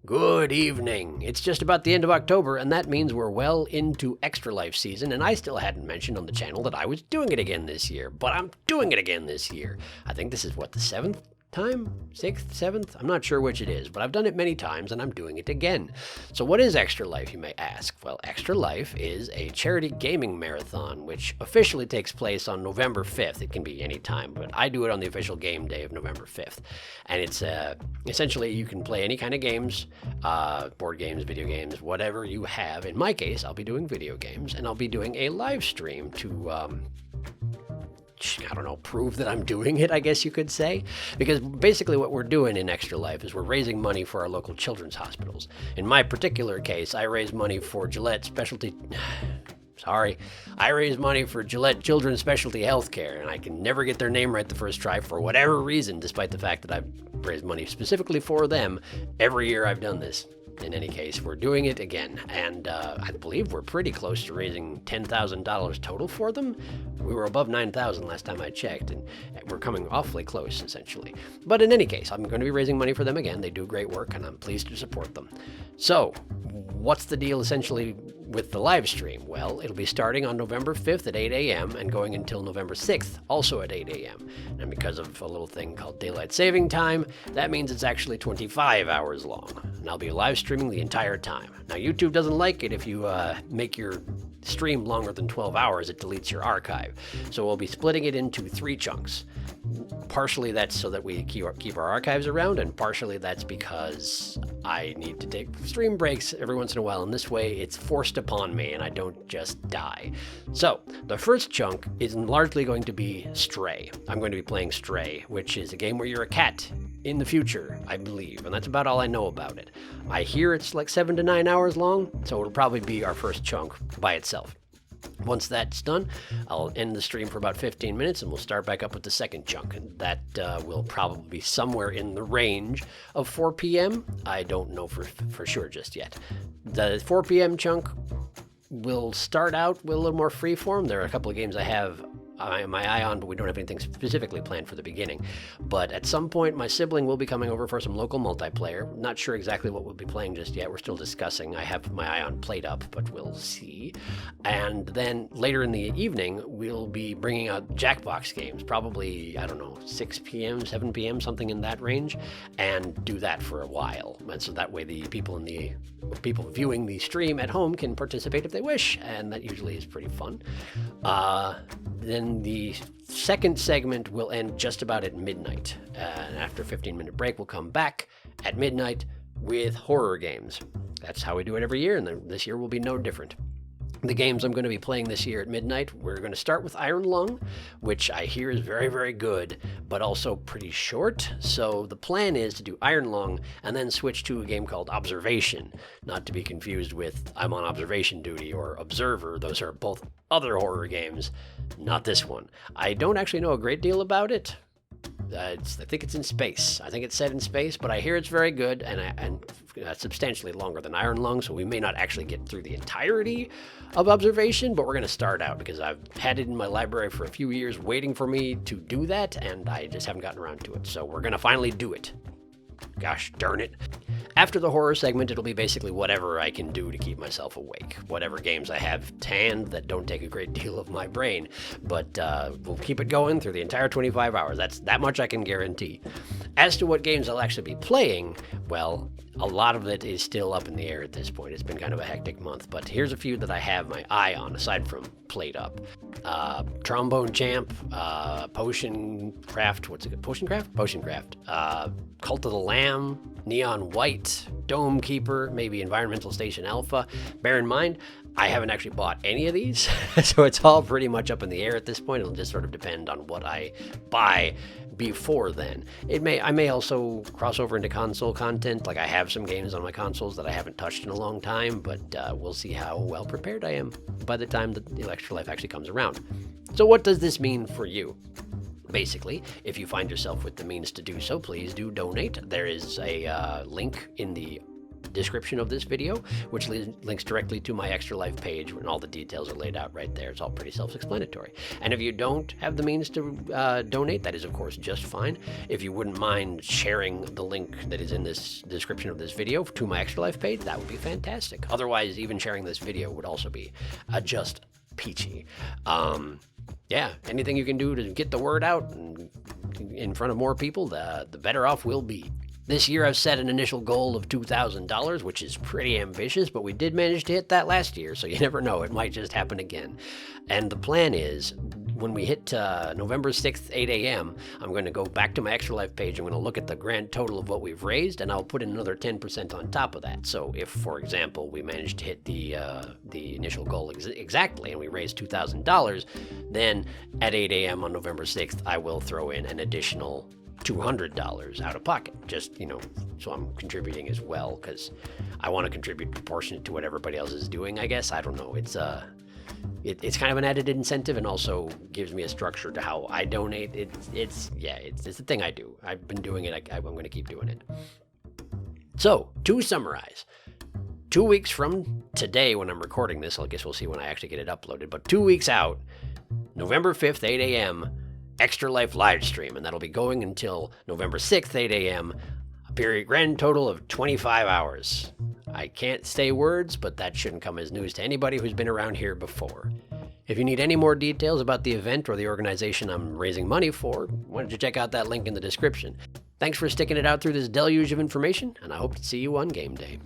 Good evening. It's just about the end of October, and that means we're well into Extra Life season, and I still hadn't mentioned on the channel that I was doing it again this year, but I'm doing it again this year. I think this is, the 7th time? 6th, 7th? I'm not sure which it is, but I've done it many times, and I'm doing it again. So what is Extra Life, you may ask? Well, Extra Life is a charity gaming marathon, which officially takes place on November 5th. It can be any time, but I do it on the official game day of November 5th. And it's essentially you can play any kind of games, board games, video games, whatever you have. In my case, I'll be doing video games, and I'll be doing a live stream to prove that I'm doing it, I guess you could say. Because basically what we're doing in Extra Life is we're raising money for our local children's hospitals. In my particular case, I raise money for Gillette Specialty... I raise money for Gillette Children's Specialty Healthcare, and I can never get their name right the first try for whatever reason, despite the fact that I've raised money specifically for them every year I've done this. In any case, we're doing it again, and I believe we're pretty close to raising $10,000 total for them. We were above $9,000 last time I checked, and we're coming awfully close, essentially. But in any case, I'm going to be raising money for them again. They do great work, and I'm pleased to support them. So, what's the deal, essentially, with the live stream? Well, it'll be starting on November 5th at 8 a.m. and going until November 6th, also at 8 a.m. And because of a little thing called daylight saving time, that means it's actually 25 hours long. And I'll be live streaming the entire time. Now, YouTube doesn't like it if you make your stream longer than 12 hours, it deletes your archive. So we'll be splitting it into 3 chunks. Partially that's so that we keep our archives around, and partially that's because I need to take stream breaks every once in a while, and this way it's forced upon me and I don't just die. So the first chunk is largely going to be Stray. I'm going to be playing Stray, which is a game where you're a cat in the future, I believe, and that's about all I know about it. I hear it's like 7 to 9 hours long, so it'll probably be our first chunk by itself. Once that's done, I'll end the stream for about 15 minutes and we'll start back up with the second chunk. And that will probably be somewhere in the range of 4 p.m. I don't know for sure just yet. The 4 p.m. chunk will start out with a little more freeform. There are a couple of games I have my eye on, but we don't have anything specifically planned for the beginning. But at some point, my sibling will be coming over for some local multiplayer. Not sure exactly what we'll be playing just yet. We're still discussing. I have my eye on Played Up, but we'll see. And then later in the evening, we'll be bringing out Jackbox games, probably, 6 p.m., 7 p.m., something in that range, and do that for a while. And so that way the people viewing the stream at home can participate if they wish, and that usually is pretty fun. Then the second segment will end just about at midnight. And after a 15-minute break, we'll come back at midnight with horror games. That's how we do it every year, and this year will be no different. The games I'm going to be playing this year at midnight, we're going to start with Iron Lung, which I hear is very, very good, but also pretty short. So the plan is to do Iron Lung and then switch to a game called Observation, not to be confused with I'm on observation duty or Observer. Those are both other horror games, not this one. I don't actually know a great deal about it. I think it's in space. I think it's set in space, but I hear it's very good and substantially longer than Iron Lung, so we may not actually get through the entirety of Observation, but we're going to start out because I've had it in my library for a few years waiting for me to do that, and I just haven't gotten around to it. So we're going to finally do it. Gosh darn it. After the horror segment, it'll be basically whatever I can do to keep myself awake. Whatever games I have to hand that don't take a great deal of my brain. But we'll keep it going through the entire 25 hours. That much I can guarantee. As to what games I'll actually be playing, well, a lot of it is still up in the air at this point. It's been kind of a hectic month, but here's a few that I have my eye on, aside from Played Up. Trombone Champ, Potion Craft, Potion Craft? Cult of the Lamb, Neon White, Dome Keeper, maybe Environmental Station Alpha. Bear in mind, I haven't actually bought any of these, so it's all pretty much up in the air at this point. It'll just sort of depend on what I buy before then. I may also cross over into console content, like I have some games on my consoles that I haven't touched in a long time, but we'll see how well prepared I am by the time that the Extra Life actually comes around. So what does this mean for you? Basically, if you find yourself with the means to do so, please do donate. There is a link in the description of this video, which links directly to my Extra Life page, and all the details are laid out right there. It's all pretty self-explanatory. And if you don't have the means to donate, that is of course just fine. If you wouldn't mind sharing the link that is in this description of this video to my Extra Life page, that would be fantastic. Otherwise, even sharing this video would also be just peachy. Yeah, anything you can do to get the word out and in front of more people, the better off we'll be. This year I've set an initial goal of $2,000, which is pretty ambitious, but we did manage to hit that last year, so you never know, it might just happen again. And the plan is, when we hit November 6th, 8 a.m., I'm going to go back to my Extra Life page, I'm going to look at the grand total of what we've raised, and I'll put in another 10% on top of that. So if, for example, we manage to hit the initial goal exactly, and we raised $2,000, then at 8 a.m. on November 6th, I will throw in an additional $200 out of pocket, just, so I'm contributing as well, because I want to contribute proportionate to what everybody else is doing, I guess. I don't know. It's kind of an added incentive, and also gives me a structure to how I donate. It's the thing I do. I've been doing it. I'm going to keep doing it. So, to summarize, 2 weeks from today when I'm recording this, I guess we'll see when I actually get it uploaded, but 2 weeks out, November 5th, 8 a.m., Extra Life live stream, and that'll be going until November 6th, 8 a.m., a grand total of 25 hours. I can't say words, but that shouldn't come as news to anybody who's been around here before. If you need any more details about the event or the organization I'm raising money for, why don't you check out that link in the description. Thanks for sticking it out through this deluge of information, and I hope to see you on game day.